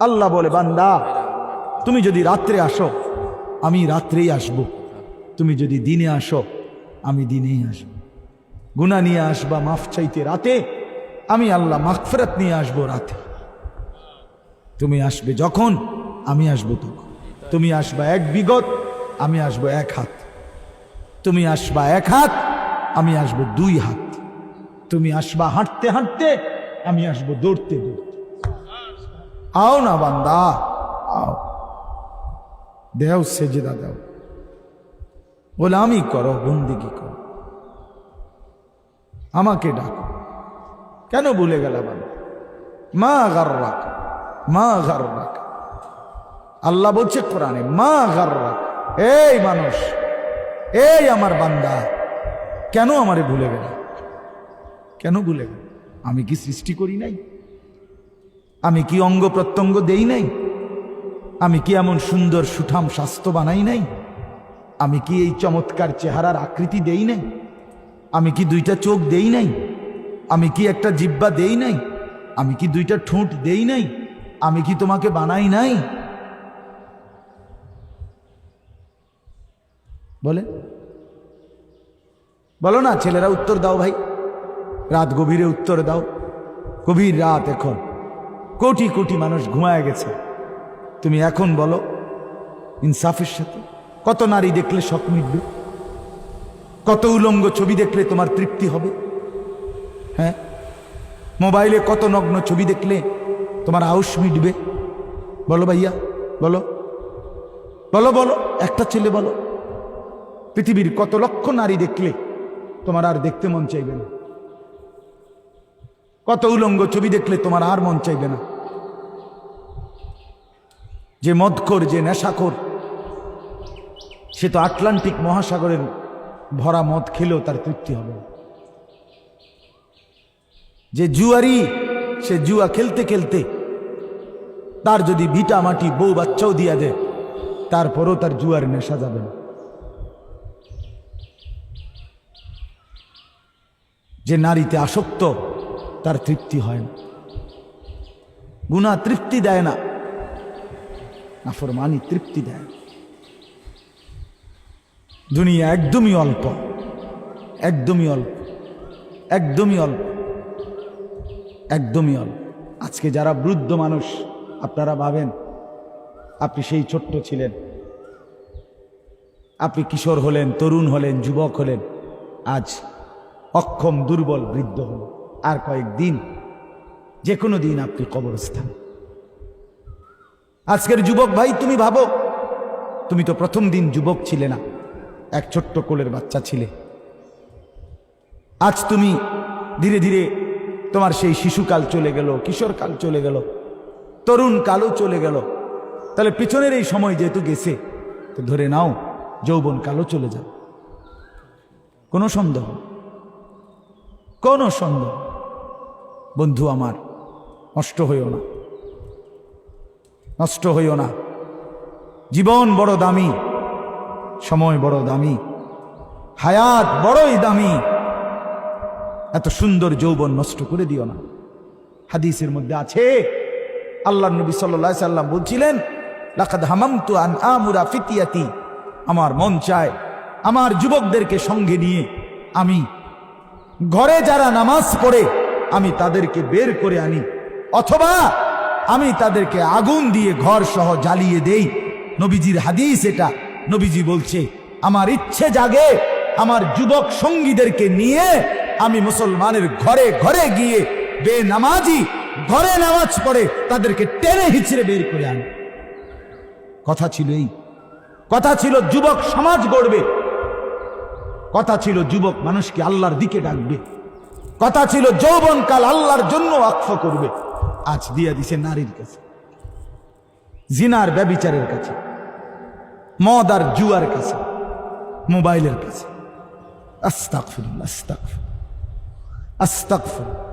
আল্লাহ বলে, বান্দা তুমি যদি রাত্রে আসো আমি রাত্রেই আসব, তুমি যদি দিনে আসো আমি দিনেই আসব। গুনাহ নিয়ে আসবা মাফ চাইতে রাতে, আমি আল্লাহ মাগফিরাত নিয়ে আসবো রাতে। তুমি আসবে যখন, আমি আসবো তখন। তুমি আসবা এক বিগত, আমি আসবো এক হাত। তুমি আসবা এক হাত, আমি আসবো দুই হাত। তুমি আসবা হাঁটতে হাঁটতে, আমি আসবো দৌড়তে দৌড়তে। আও না বান্দা, আও, দেও সেজদা দাও, গোলামি করো, বন্দেগী করো, আমাকে ডাকো। কেন ভুলে গেল বান্দা? মা গাররাক, মা গাররাক। আল্লাহ বলছে কোরআনে, মা গাররাক। এই মানুষ, এই আমার বান্দা, কেন আমারে ভুলে গেল? কেন ভুলে গেল? আমি কি সৃষ্টি করি নাই? আমি কি অঙ্গ প্রত্যঙ্গ দেই নাই? আমি কি এমন সুন্দর সুঠাম স্বাস্থ্য বানাই নাই? আমি কি এই চমৎকার চেহারার আকৃতি দেই নাই? আমি কি দুইটা চোখ দেই নাই? আমি কি একটা জিহ্বা দেই নাই? আমি কি দুইটা ঠোঁট দেই নাই? আমি কি তোমাকে বানাই নাই? বলে বলো না ছেলেরা, উত্তর দাও ভাই, রাত গভীরে উত্তর দাও। গভীর রাত, এখন কোটি কোটি মানুষ ঘুমায় গেছে। তুমি এখন বলো ইনসাফের সাথে, কত নারী দেখলে শখ মিটবে? কত উলঙ্গ ছবি দেখলে তোমার তৃপ্তি হবে? হ্যাঁ, মোবাইলে কত নগ্ন ছবি দেখলে তোমার আউশ মিটবে? বলো ভাইয়া, বলো বলো বলো, একটা ছেলে বলো। পৃথিবীর কত লক্ষ নারী দেখলে তোমার আর দেখতে মন চাইবে না? কত উলঙ্গ ছবি দেখলে তোমার আর মন চাইবে না? যে মদখোর, যে নেশাখোর, সে তো আটলান্টিক মহাসাগরের ভরা মদ খেলেও তার তৃপ্তি হবে। যে জুয়ারি, সে জুয়া খেলতে খেলতে তার যদি ভিটা মাটি বউ বাচ্চাও দিয়া দেয়, তারপরও তার জুয়ার নেশা যাবে না। যে নারীতে আসক্ত, তার তৃপ্তি হয় না। গুনাহ তৃপ্তি দেয় না, নাফরমানি তৃপ্তি দেয়। দুনিয়া একদমই অল্প, একদমই অল্প, একদমই অল্প, একদমই অল্প। আজকে যারা বৃদ্ধ মানুষ, আপনারা ভাবেন আপনি সেই ছোট্ট ছিলেন, আপনি কিশোর হলেন, তরুণ হলেন, যুবক হলেন, আজ অক্ষম দুর্বল বৃদ্ধ হলেন। আর কয়েকদিন, যে কোনো দিন আপনি কবরস্থান। আজকের যুবক ভাই, তুমি ভাবো, তুমি তো প্রথম দিন যুবক ছিলে না, এক ছোট্ট কোলের বাচ্চা ছিলে। আজ তুমি ধীরে ধীরে তোমার সেই শিশুকাল চলে গেল, কিশোরকাল চলে গেল, তরুণ কালও চলে গেল। তাহলে পিছনের এই সময় যেহেতু গেছে, তো ধরে নাও যৌবন কালও চলে যাবে। কোনো সন্দেহ, কোনো সন্দেহ। বন্ধু আমার, নষ্ট হইও না, নষ্ট হইও না। জীবন বড় দামি, সময় বড় দামি, হায়াত বড়ই দামি। এত সুন্দর যৌবন নষ্ট করে দিও না। হাদিসের মধ্যে আছে, আল্লাহর নবী সাল্লাল্লাহু আলাইহি সাল্লাম বলছিলেন, লাকাদ হামামতু আন আমুরা ফিতিয়াতি, আমার মন চায় আমার যুবকদেরকে সঙ্গে নিয়ে আমি ঘরে যারা নামাজ পড়ে আমি তাদেরকে বের করে আনি, অথবা আমি তাদেরকে আগুন দিয়ে ঘর সহ জ্বালিয়ে দেই। নবীজির হাদিস এটা। নবীজি বলছে, আমার ইচ্ছে জাগে আমার যুবক সঙ্গীদেরকে নিয়ে আমি মুসলমানের ঘরে ঘরে গিয়ে বেনামাজি ঘরে নামাজ পড়ে তাদেরকে টেনে হিচড়ে বের করে আনি। কথা ছিল এই, কথা ছিল যুবক সমাজ গড়বে, কথা ছিল যুবক মানুষকে আল্লাহর দিকে ডাকবে, কথা ছিল যৌবনকাল আল্লাহর জন্য ওয়াকফ করবে। আজ দিয়া দিছে নারীর কাছে, জিনার ব্যভিচারের কাছে, মদ আর জুয়ার কাছে, মোবাইলের কাছে। আস্তাগফিরুল্লাহ, আস্তাগফিরুল্লাহ, আস্তাগফিরুল্লাহ।